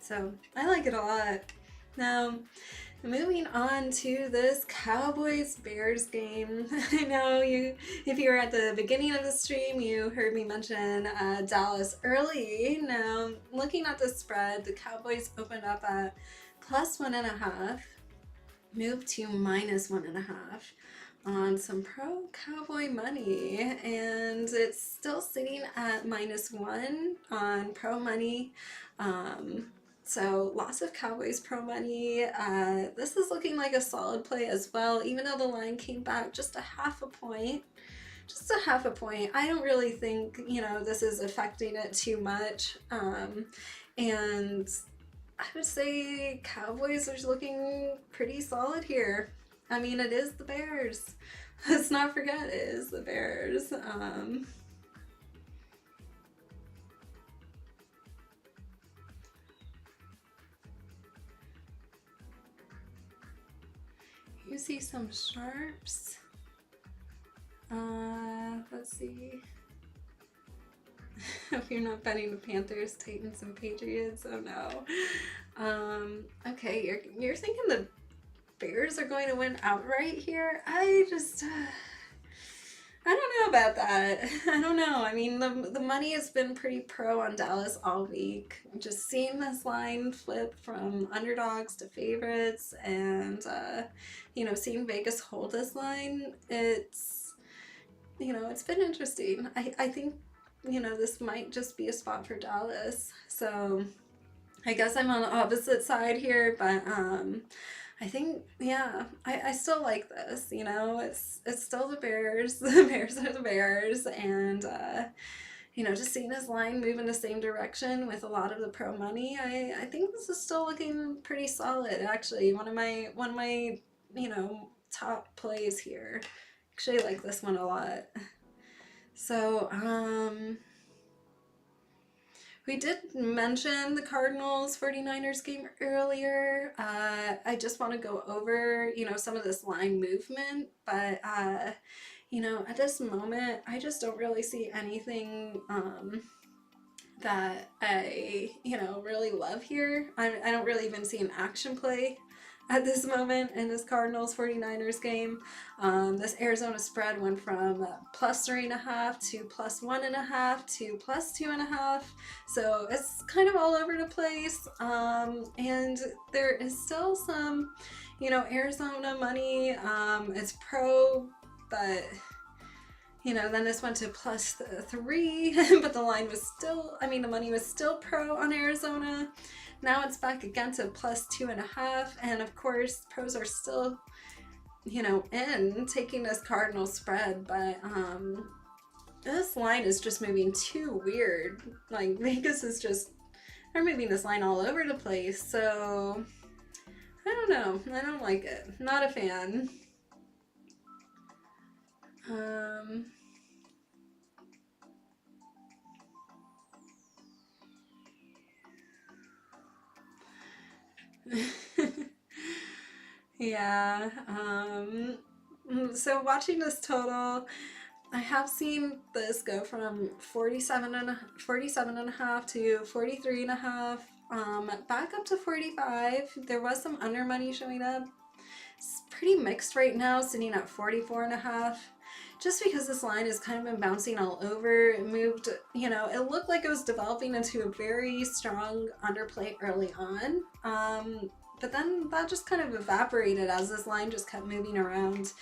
So I like it a lot. Now, moving on to this Cowboys-Bears game. I know if you were at the beginning of the stream, you heard me mention Dallas early. Now, looking at the spread, the Cowboys opened up at +1.5, moved to -1.5 on some pro Cowboy money, and it's still sitting at -1 on pro money. So lots of Cowboys pro money. This is looking like a solid play as well, even though the line came back just a half a point. Just a half a point. I don't really think, you know, this is affecting it too much. And I would say Cowboys are looking pretty solid here. I mean, it is the Bears. Let's not forget it is the Bears. You see some sharps. Let's see. If you're not betting the Panthers, Titans, and Patriots, oh no. Okay, you're thinking the Bears are going to win outright here? I don't know about that. I don't know. I mean, the money has been pretty pro on Dallas all week. Just seeing this line flip from underdogs to favorites, and you know, seeing Vegas hold this line, it's, you know, it's been interesting. I think, you know, this might just be a spot for Dallas. So I guess I'm on the opposite side here, but I think, yeah, I still like this, you know, it's still the Bears. The Bears are the Bears, and you know, just seeing this line move in the same direction with a lot of the pro money, I think this is still looking pretty solid. Actually, one of my you know, top plays here. Actually, I like this one a lot. So we did mention the Cardinals 49ers game earlier. I just want to go over, you know, some of this line movement, but you know, at this moment, I just don't really see anything that I, you know, really love here. I don't really even see an action play at this moment in this Cardinals 49ers game. This Arizona spread went from +3.5 to +1.5 to +2.5, so it's kind of all over the place. And there is still some, you know, Arizona money. It's pro, but you know, then this went to +3, but the line was still, I mean, the money was still pro on Arizona. Now it's back again to +2.5, and of course, pros are still in taking this Cardinal spread, but this line is just moving too weird. Like, Vegas is just, they're moving this line all over the place, so I don't know. I don't like it. Not a fan. Yeah. So watching this total, I have seen this go from 47 and a half to 43 and a half, back up to 45. There was some under money showing up. It's pretty mixed right now, sitting at 44 and a half. Just because this line has kind of been bouncing all over. It moved, it looked like it was developing into a very strong underplay early on. But then that just kind of evaporated as this line just kept moving around.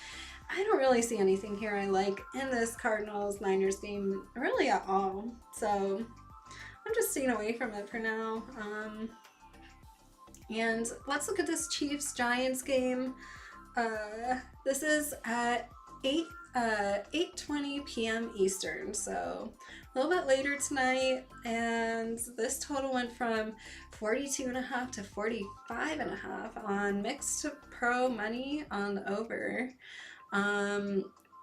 I don't really see anything here I like in this Cardinals-Niners game really at all. So I'm just staying away from it for now. And let's look at this Chiefs-Giants game. This is at 8:20 p.m. Eastern, so a little bit later tonight, and this total went from 42 and a half to 45 and a half on mixed pro money on the over.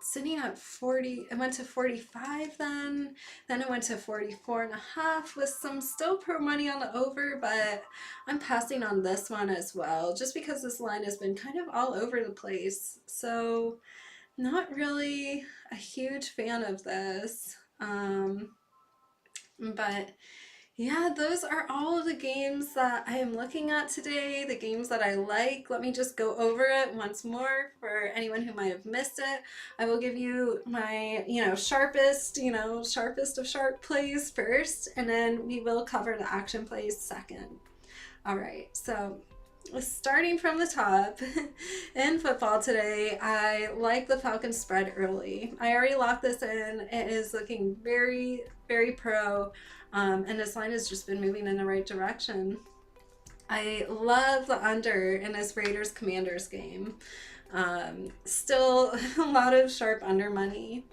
Sitting at 40, it went to 45 then it went to 44 and a half with some still pro money on the over, but I'm passing on this one as well, just because this line has been kind of all over the place. So not really a huge fan of this. But yeah, those are all of the games that I am looking at today, the games that I like. Let me just go over it once more for anyone who might have missed it. I will give you my, sharpest of sharp plays first, and then we will cover the action plays second. All right, so starting from the top, in football today, I like the Falcons spread early. I already locked this in. It is looking very, very pro, and this line has just been moving in the right direction. I love the under in this Raiders-Commanders game. Still a lot of sharp under money.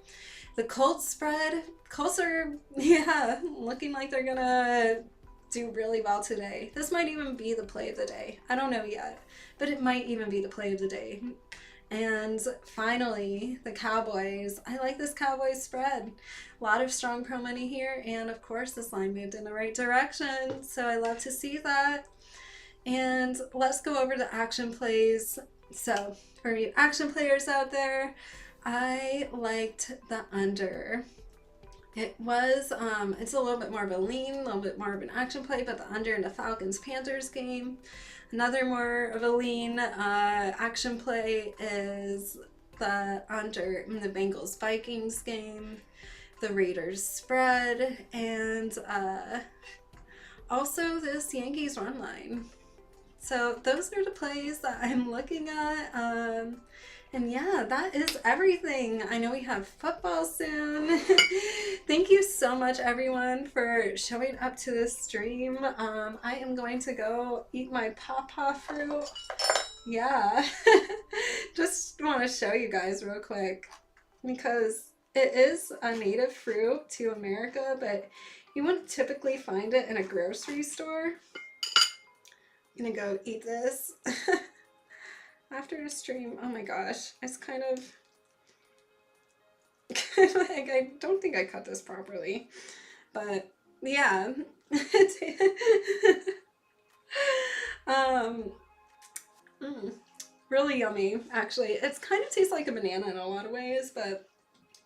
The Colts spread, Colts are, looking like they're gonna do really well today. This might even be the play of the day. I don't know yet, but it might even be the play of the day. And finally, the Cowboys. I like this Cowboys spread. A lot of strong pro money here, and of course this line moved in the right direction, so I love to see that. And let's go over the action plays. So for you action players out there, I liked the under. It was, it's a little bit more of a lean, a little bit more of an action play, but the under in the Falcons-Panthers game. Another more of a lean action play is the under in the Bengals-Vikings game, the Raiders spread, and also this Yankees run line. So those are the plays that I'm looking at. And yeah, that is everything. I know we have football soon. Thank you so much, everyone, for showing up to this stream. I am going to go eat my pawpaw fruit. Yeah. Just want to show you guys real quick, because it is a native fruit to America, but you wouldn't typically find it in a grocery store. I'm gonna go eat this. After the stream. Oh my gosh, it's kind of like, I don't think I cut this properly, but yeah. Really yummy, actually. It's kind of tastes like a banana in a lot of ways, but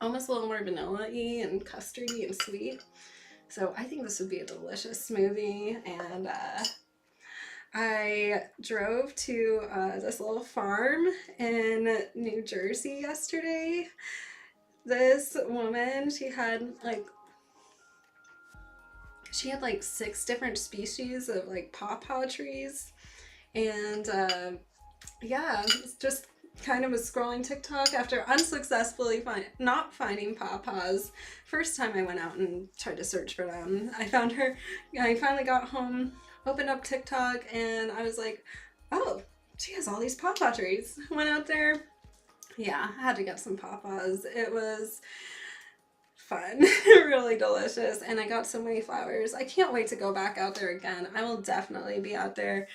almost a little more vanilla-y and custardy and sweet. So I think this would be a delicious smoothie. And I drove to this little farm in New Jersey yesterday. This woman, she had like 6 different species of like pawpaw trees, and yeah, just kind of was scrolling TikTok after unsuccessfully not finding pawpaws. First time I went out and tried to search for them, I found her. I finally got home, opened up TikTok, and I was like, oh, she has all these pawpaw trees. Went out there, Yeah, I had to get some pawpaws. It was fun, really delicious, and I got so many flowers. I can't wait to go back out there again. I will definitely be out there,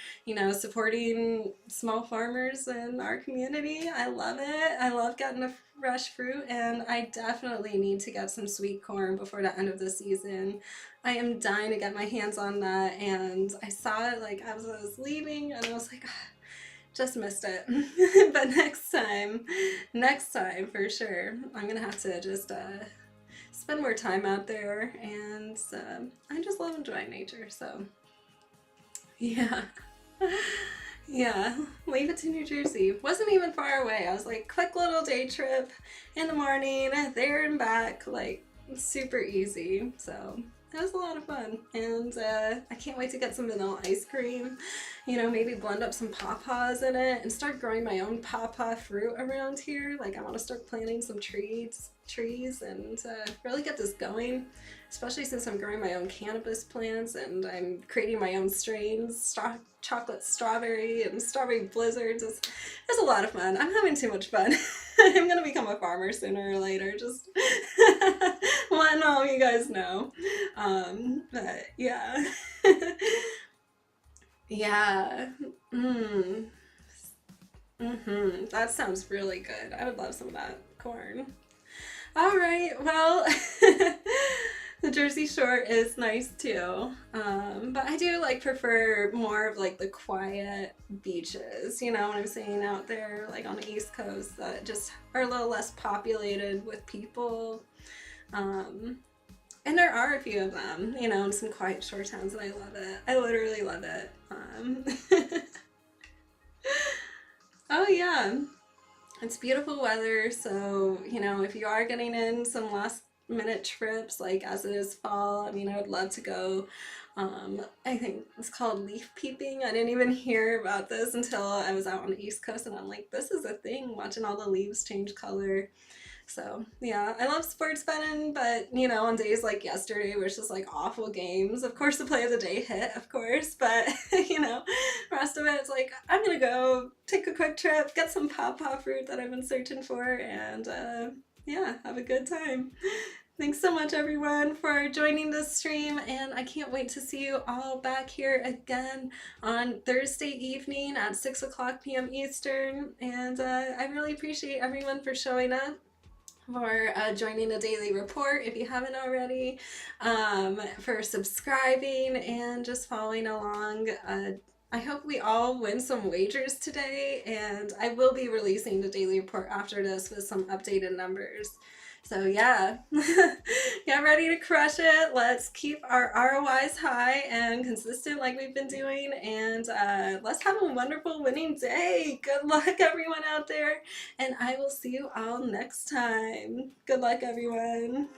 supporting small farmers in our community. I love it. I love getting the fresh fruit, and I definitely need to get some sweet corn before the end of the season. I am dying to get my hands on that, and I saw it like as I was leaving, and I was like, "Ah, just missed it." But next time for sure, I'm gonna have to just spend more time out there, and I just love enjoying nature, so yeah. Yeah, leave it to New Jersey. Wasn't even far away. I was like, quick little day trip in the morning, there and back, like super easy. So it was a lot of fun, and I can't wait to get some vanilla ice cream. Maybe blend up some pawpaws in it and start growing my own pawpaw fruit around here. Like I want to start planting some trees and really get this going, especially since I'm growing my own cannabis plants and I'm creating my own strains, chocolate strawberry and strawberry blizzards. It's a lot of fun. I'm having too much fun. I'm gonna become a farmer sooner or later, just letting all of you guys know. But yeah. Yeah. Mm. That sounds really good. I would love some of that corn. All right, well, the Jersey Shore is nice too, but I do prefer more of the quiet beaches, when I'm saying out there on the East Coast that just are a little less populated with people, and there are a few of them, in some quiet shore towns, and I love it. I literally love it. Oh yeah. It's beautiful weather, so, if you are getting in some last minute trips, as it is fall, I would love to go. I think it's called leaf peeping. I didn't even hear about this until I was out on the East Coast, and I'm like, this is a thing, watching all the leaves change color. So, yeah, I love sports betting, but, on days like yesterday, where it's just awful games, of course the play of the day hit, of course, but, the rest of it, it's I'm gonna go take a quick trip, get some pawpaw fruit that I've been searching for, and, yeah, have a good time. Thanks so much, everyone, for joining this stream, and I can't wait to see you all back here again on Thursday evening at 6 o'clock p.m. Eastern, and I really appreciate everyone for showing up, for joining the daily report if you haven't already, for subscribing and just following along. I hope we all win some wagers today, and I will be releasing the daily report after this with some updated numbers. So yeah, get ready to crush it. Let's keep our ROIs high and consistent like we've been doing, and let's have a wonderful winning day. Good luck, everyone out there, and I will see you all next time. Good luck, everyone.